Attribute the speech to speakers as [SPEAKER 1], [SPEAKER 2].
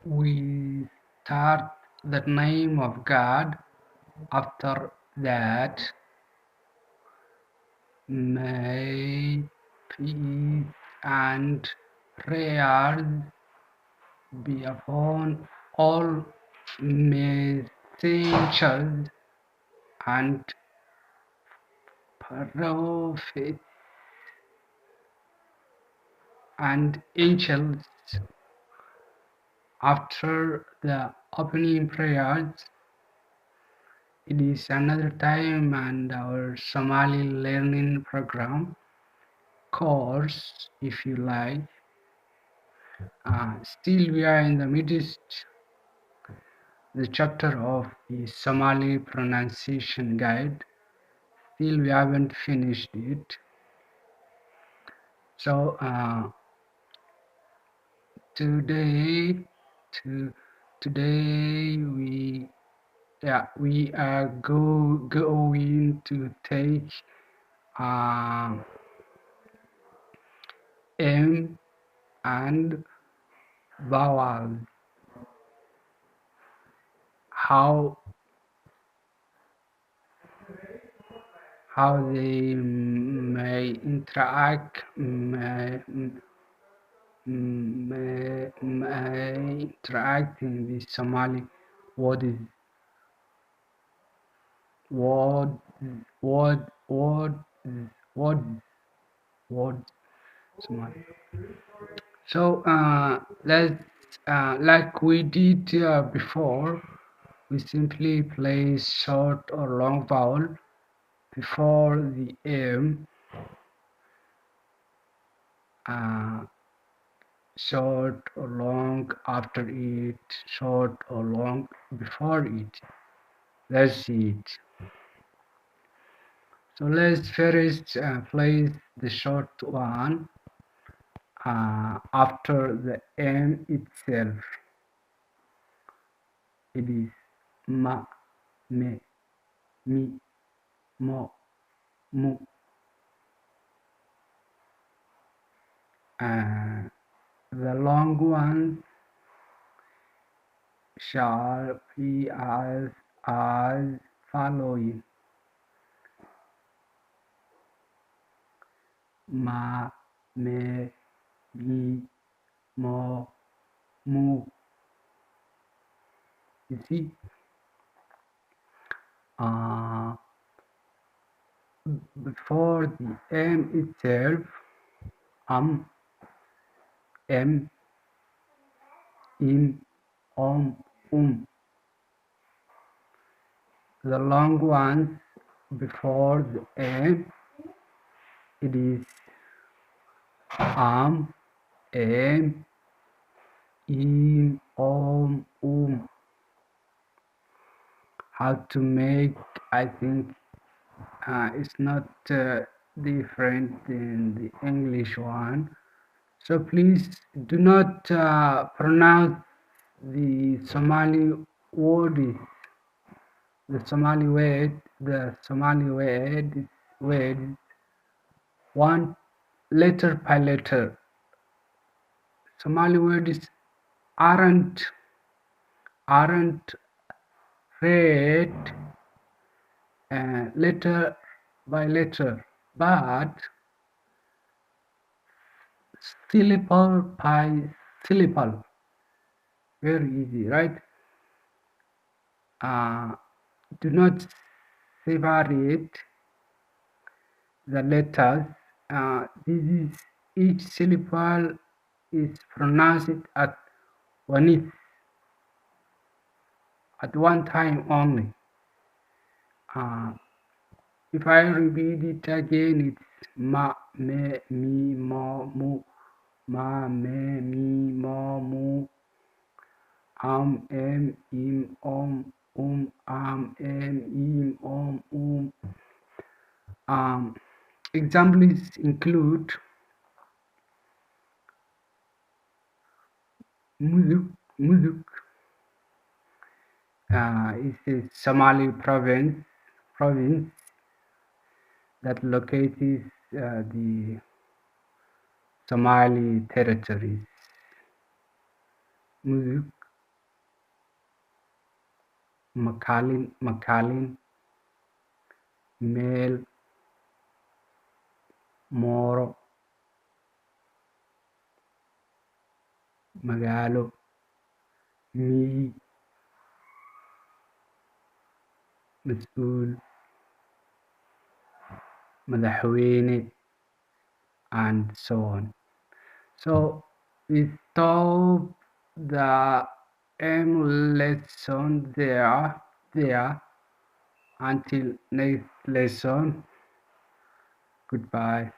[SPEAKER 1] we start the name of God. After that, may peace and prayers be upon all messengers and prophets and angels. After the opening prayers, it is another time and our Somali learning program course, if you like. Still, we are in the midst the chapter of the Somali Pronunciation Guide. Still, we haven't finished it. So today, today we are going to take M and vowels. How they may interact may interact in the Somali words word word word word word Somali. So let's like we did before, we simply place short or long vowel before the M, short or long after it, short or long before it. That's it. So let's first place the short one after the M itself. It is ma, me, mi, mo, mu. The long one shall be as following: ma, me, mi, mo, mu. You see, before the M itself, em, im, the long ones before the M, it is em, im, How to make, I think it's not different in the English one. So please do not pronounce the Somali word, the Somali word one letter by letter. Somali words aren't read letter by letter, but syllable by syllable. Very easy, right? Do not separate the letters. This is each syllable is pronounced at one time only. If I repeat it again, it's ma, me, mi, mo, mu, ma, me, mi, mo, mu, em, im, am, em, im, Examples include Muzuk is a Somali province that locates the Somali territories. Muzuk macalin, meel, mooro, magaalo, miyi, mas'uul, madaxweyne, and so on. So we stop the M lesson there. Until next lesson. Goodbye.